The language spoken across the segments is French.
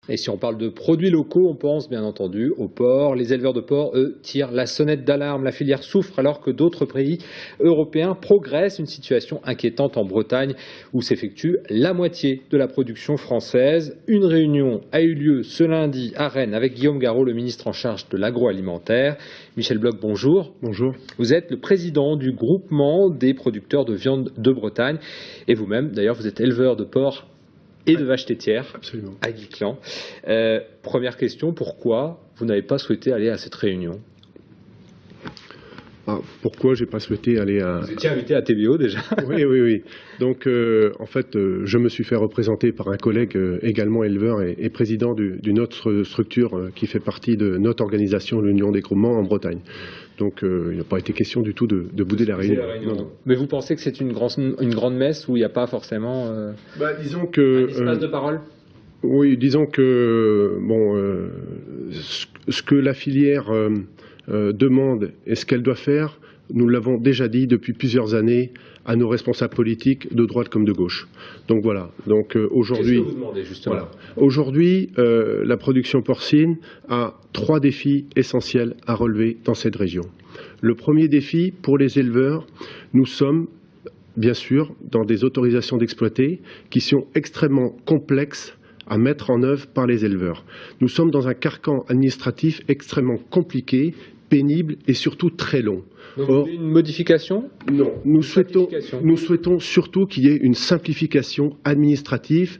Et si on parle de produits locaux, on pense bien entendu aux porcs. Les éleveurs de porcs, eux, tirent la sonnette d'alarme. La filière souffre alors que d'autres pays européens progressent. Une situation inquiétante en Bretagne où s'effectue la moitié de la production française. Une réunion a eu lieu ce lundi à Rennes avec Guillaume Garot, le ministre en charge de l'agroalimentaire. Michel Bloch, bonjour. Bonjour. Vous êtes le président du groupement des producteurs de viande de Bretagne. Et vous-même, d'ailleurs, vous êtes éleveur de porcs et de vaches laitières. Absolument. À Guiclan. Première question, pourquoi vous n'avez pas souhaité aller à cette réunion? Pourquoi j'ai pas souhaité aller à... Vous étiez invité à TVO déjà. Oui. Donc, en fait, je me suis fait représenter par un collègue également éleveur et président d'une autre structure qui fait partie de notre organisation, l'Union des groupements en Bretagne. Donc, il n'a pas été question du tout de bouder la réunion. Non. Mais vous pensez que c'est une grande messe où il n'y a pas forcément disons que, un espace de parole? Oui, disons que ce que la filière demande et ce qu'elle doit faire, nous l'avons déjà dit depuis plusieurs années à nos responsables politiques de droite comme de gauche. Donc voilà. Donc aujourd'hui, qu'est-ce que vous demandez justement? Voilà. Aujourd'hui, la production porcine a 3 défis essentiels à relever dans cette région. Le premier défi pour les éleveurs, nous sommes bien sûr dans des autorisations d'exploiter qui sont extrêmement complexes à mettre en œuvre par les éleveurs. Nous sommes dans un carcan administratif extrêmement compliqué, pénible et surtout très long. Donc, vous voulez une modification? Non, nous souhaitons surtout qu'il y ait une simplification administrative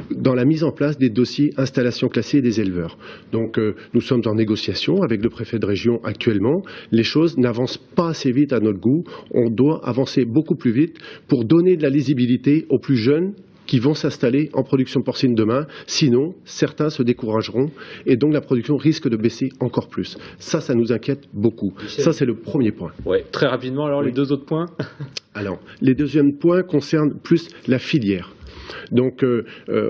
dans la mise en place des dossiers installations classées des éleveurs. Donc nous sommes en négociation avec le préfet de région actuellement. Les choses n'avancent pas assez vite à notre goût. On doit avancer beaucoup plus vite pour donner de la lisibilité aux plus jeunes qui vont s'installer en production porcine demain. Sinon, certains se décourageront et donc la production risque de baisser encore plus. Ça nous inquiète beaucoup. Michel. Ça, c'est le premier point. Oui, très rapidement, alors les 2 autres points. Alors, les deuxièmes points concernent plus la filière. Donc,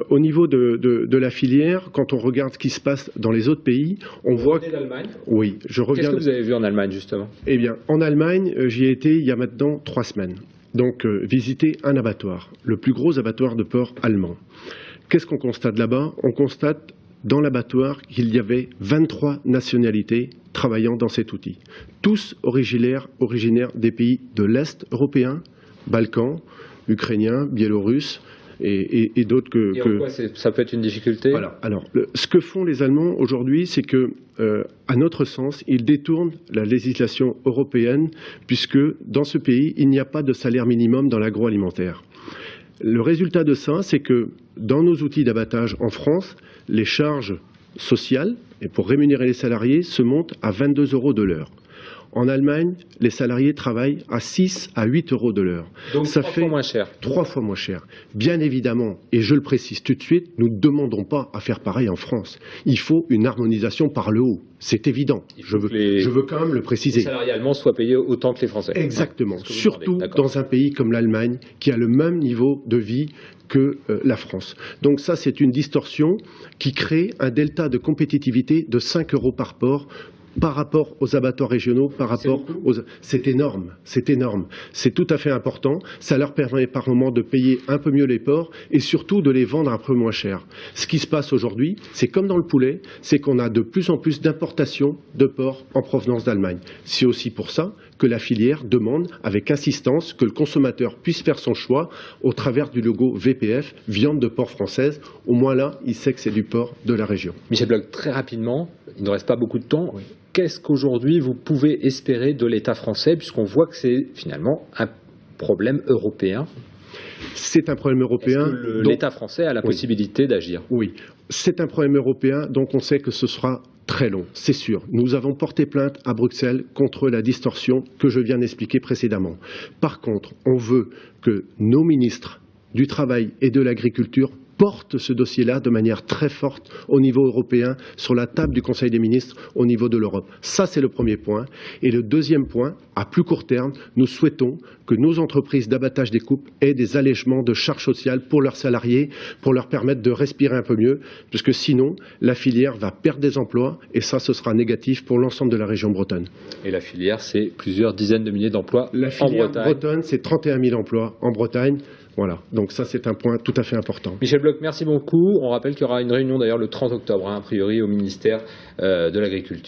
au niveau de la filière, quand on regarde ce qui se passe dans les autres pays, on voit que... d'Allemagne. Oui, je reviens... Qu'est-ce que vous avez vu en Allemagne, justement? Eh bien, en Allemagne, j'y ai été il y a maintenant 3 semaines. Donc, visiter un abattoir, le plus gros abattoir de porc allemand. Qu'est-ce qu'on constate là-bas? On constate dans l'abattoir qu'il y avait 23 nationalités travaillant dans cet outil. Tous originaires des pays de l'Est européen, Balkans, Ukrainiens, Biélorusses, et d'autres que... Et en quoi ça peut être une difficulté? Voilà. Alors, ce que font les Allemands aujourd'hui, c'est que, à notre sens, ils détournent la législation européenne, puisque dans ce pays, il n'y a pas de salaire minimum dans l'agroalimentaire. Le résultat de ça, c'est que dans nos outils d'abattage en France, les charges sociales, et pour rémunérer les salariés, se montent à 22 € de l'heure. En Allemagne, les salariés travaillent à 6 à 8 € de l'heure. Donc ça 3 fait fois moins cher. 3 fois moins cher. Bien évidemment, et je le précise tout de suite, nous ne demandons pas à faire pareil en France. Il faut une harmonisation par le haut. C'est évident. Je veux quand même le préciser. Les salariés allemands soient payés autant que les Français. Exactement. Surtout dans un pays comme l'Allemagne, qui a le même niveau de vie que la France. Donc ça, c'est une distorsion qui crée un delta de compétitivité de 5 € par porc par rapport aux abattoirs régionaux, par rapport aux... C'est énorme, c'est énorme. C'est tout à fait important. Ça leur permet par moment de payer un peu mieux les porcs et surtout de les vendre un peu moins cher. Ce qui se passe aujourd'hui, c'est comme dans le poulet, c'est qu'on a de plus en plus d'importations de porcs en provenance d'Allemagne. C'est aussi pour ça que la filière demande avec insistance que le consommateur puisse faire son choix au travers du logo VPF, viande de porc française. Au moins là, il sait que c'est du porc de la région. Michel Bloch, très rapidement, il ne reste pas beaucoup de temps. Oui. Qu'est-ce qu'aujourd'hui vous pouvez espérer de l'État français, puisqu'on voit que c'est finalement un problème européen? C'est un problème européen. Est-ce que l'État français a la possibilité d'agir? Oui, c'est un problème européen, donc on sait que ce sera très long, c'est sûr. Nous avons porté plainte à Bruxelles contre la distorsion que je viens d'expliquer précédemment. Par contre, on veut que nos ministres du Travail et de l'Agriculture porte ce dossier-là de manière très forte au niveau européen, sur la table du Conseil des ministres au niveau de l'Europe. Ça, c'est le premier point. Et le deuxième point, à plus court terme, nous souhaitons que nos entreprises d'abattage des coupes aient des allègements de charges sociales pour leurs salariés, pour leur permettre de respirer un peu mieux, parce que sinon, la filière va perdre des emplois, et ça, ce sera négatif pour l'ensemble de la région bretonne. Et la filière, c'est plusieurs dizaines de milliers d'emplois en Bretagne. La filière bretonne, c'est 31 000 emplois en Bretagne. Voilà, donc ça c'est un point tout à fait important. Michel Bloch, merci beaucoup. On rappelle qu'il y aura une réunion d'ailleurs le 30 octobre, a priori au ministère de l'Agriculture.